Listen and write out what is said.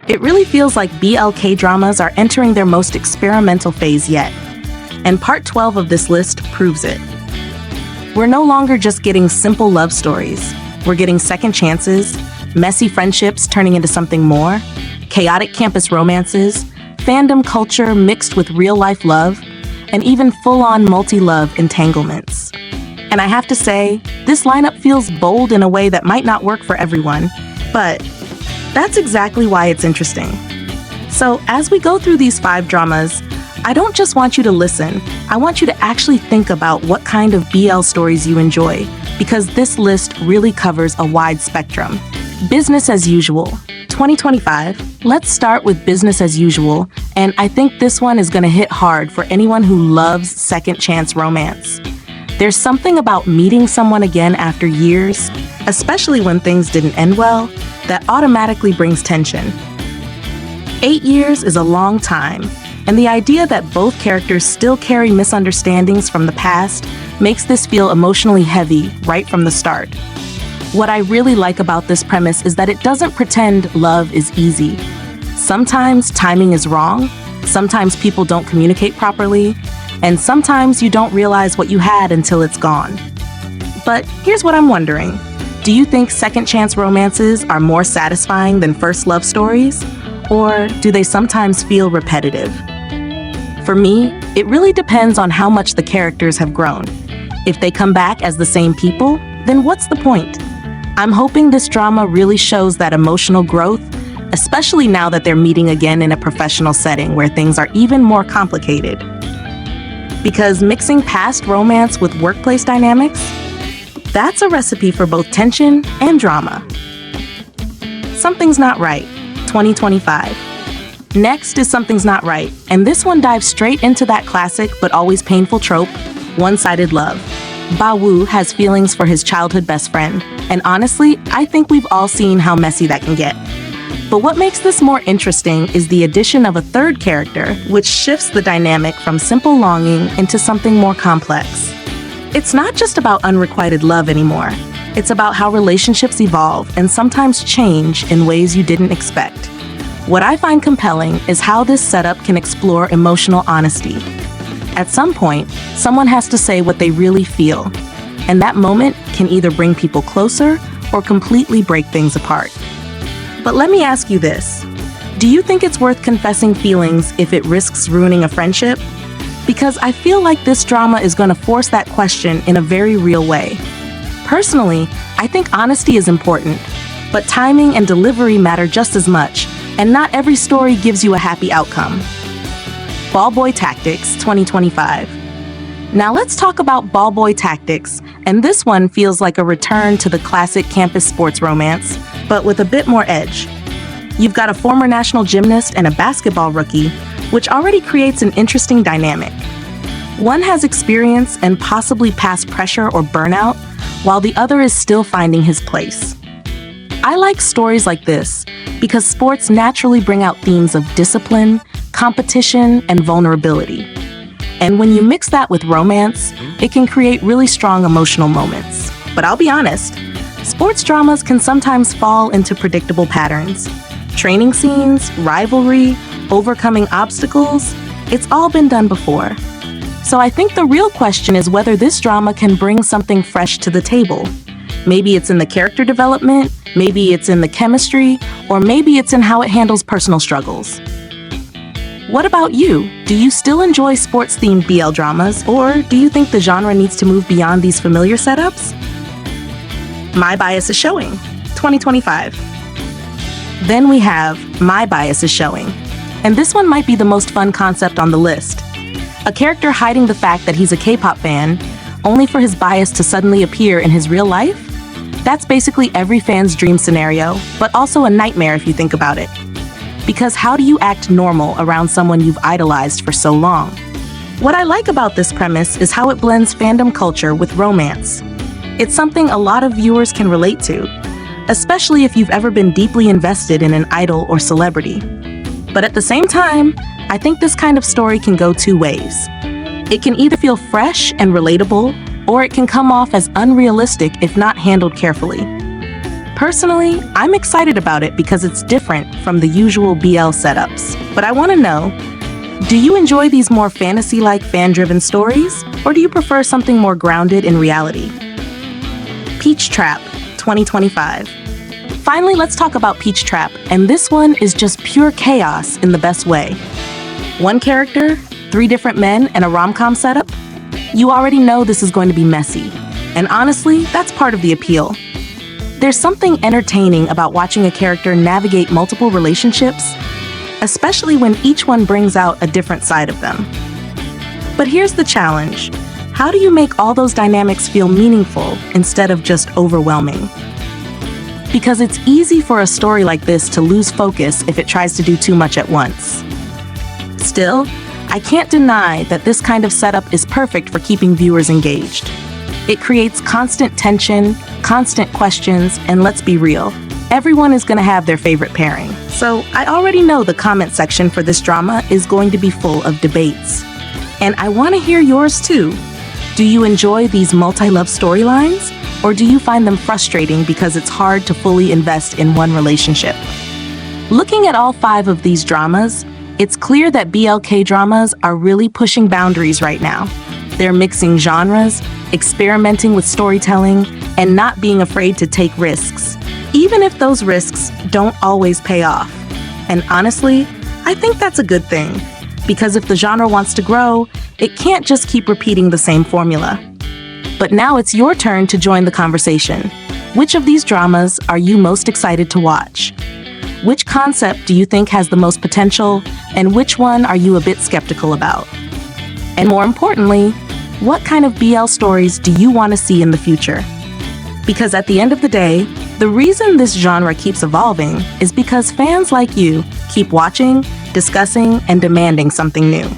It really feels like BLK dramas are entering their most experimental phase yet. And part 12 of this list proves it. We're no longer just getting simple love stories. We're getting second chances, messy friendships turning into something more, chaotic campus romances, fandom culture mixed with real-life love, and even full-on multi-love entanglements. And I have to say, this lineup feels bold in a way that might not work for everyone, but that's exactly why it's interesting. So as we go through these 5 dramas, I don't just want you to listen, I want you to actually think about what kind of BL stories you enjoy, because this list really covers a wide spectrum. Business as usual. 2025. Let's start with business as usual, and I think this one is gonna hit hard for anyone who loves second chance romance. There's something about meeting someone again after years, especially when things didn't end well, that automatically brings tension. 8 years is a long time, and the idea that both characters still carry misunderstandings from the past makes this feel emotionally heavy right from the start. What I really like about this premise is that it doesn't pretend love is easy. Sometimes timing is wrong, sometimes people don't communicate properly, and sometimes you don't realize what you had until it's gone. But here's what I'm wondering. Do you think second chance romances are more satisfying than first love stories? Or do they sometimes feel repetitive? For me, it really depends on how much the characters have grown. If they come back as the same people, then what's the point? I'm hoping this drama really shows that emotional growth, especially now that they're meeting again in a professional setting where things are even more complicated. Because mixing past romance with workplace dynamics, that's a recipe for both tension and drama. Something's Not Right, 2025. Next is Something's Not Right, and this one dives straight into that classic but always painful trope, one-sided love. Ba-woo has feelings for his childhood best friend, and honestly, I think we've all seen how messy that can get. But what makes this more interesting is the addition of a third character, which shifts the dynamic from simple longing into something more complex. It's not just about unrequited love anymore. It's about how relationships evolve and sometimes change in ways you didn't expect. What I find compelling is how this setup can explore emotional honesty. At some point, someone has to say what they really feel, and that moment can either bring people closer or completely break things apart. But let me ask you this. Do you think it's worth confessing feelings if it risks ruining a friendship? Because I feel like this drama is going to force that question in a very real way. Personally, I think honesty is important, but timing and delivery matter just as much, and not every story gives you a happy outcome. Ball Boy Tactics, 2025. Now let's talk about Ball Boy Tactics, and this one feels like a return to the classic campus sports romance, but with a bit more edge. You've got a former national gymnast and a basketball rookie, which already creates an interesting dynamic. One has experience and possibly past pressure or burnout, while the other is still finding his place. I like stories like this because sports naturally bring out themes of discipline, competition, and vulnerability. And when you mix that with romance, it can create really strong emotional moments. But I'll be honest, sports dramas can sometimes fall into predictable patterns. Training scenes, rivalry, overcoming obstacles, it's all been done before. So I think the real question is whether this drama can bring something fresh to the table. Maybe it's in the character development, maybe it's in the chemistry, or maybe it's in how it handles personal struggles. What about you? Do you still enjoy sports-themed BL dramas, or do you think the genre needs to move beyond these familiar setups? My Bias is Showing, 2025. Then we have My Bias is Showing, and this one might be the most fun concept on the list. A character hiding the fact that he's a K-pop fan, only for his bias to suddenly appear in his real life? That's basically every fan's dream scenario, but also a nightmare if you think about it. Because how do you act normal around someone you've idolized for so long? What I like about this premise is how it blends fandom culture with romance. It's something a lot of viewers can relate to, especially if you've ever been deeply invested in an idol or celebrity. But at the same time, I think this kind of story can go two ways. It can either feel fresh and relatable, or it can come off as unrealistic if not handled carefully. Personally, I'm excited about it because it's different from the usual BL setups. But I want to know, do you enjoy these more fantasy-like fan-driven stories, or do you prefer something more grounded in reality? Peach Trap, 2025. Finally, let's talk about Peach Trap, and this one is just pure chaos in the best way. One character, 3 different men, and a rom-com setup? You already know this is going to be messy. And honestly, that's part of the appeal. There's something entertaining about watching a character navigate multiple relationships, especially when each one brings out a different side of them. But here's the challenge. How do you make all those dynamics feel meaningful instead of just overwhelming? Because it's easy for a story like this to lose focus if it tries to do too much at once. Still, I can't deny that this kind of setup is perfect for keeping viewers engaged. It creates constant tension, constant questions, and let's be real, everyone is going to have their favorite pairing. So I already know the comment section for this drama is going to be full of debates. And I want to hear yours too. Do you enjoy these multi-love storylines? Or do you find them frustrating because it's hard to fully invest in one relationship? Looking at all 5 of these dramas, it's clear that BLK dramas are really pushing boundaries right now. They're mixing genres, experimenting with storytelling, and not being afraid to take risks, even if those risks don't always pay off. And honestly, I think that's a good thing, because if the genre wants to grow, it can't just keep repeating the same formula. But now it's your turn to join the conversation. Which of these dramas are you most excited to watch? Which concept do you think has the most potential, and which one are you a bit skeptical about? And more importantly, what kind of BL stories do you want to see in the future? Because at the end of the day, the reason this genre keeps evolving is because fans like you keep watching, discussing, and demanding something new.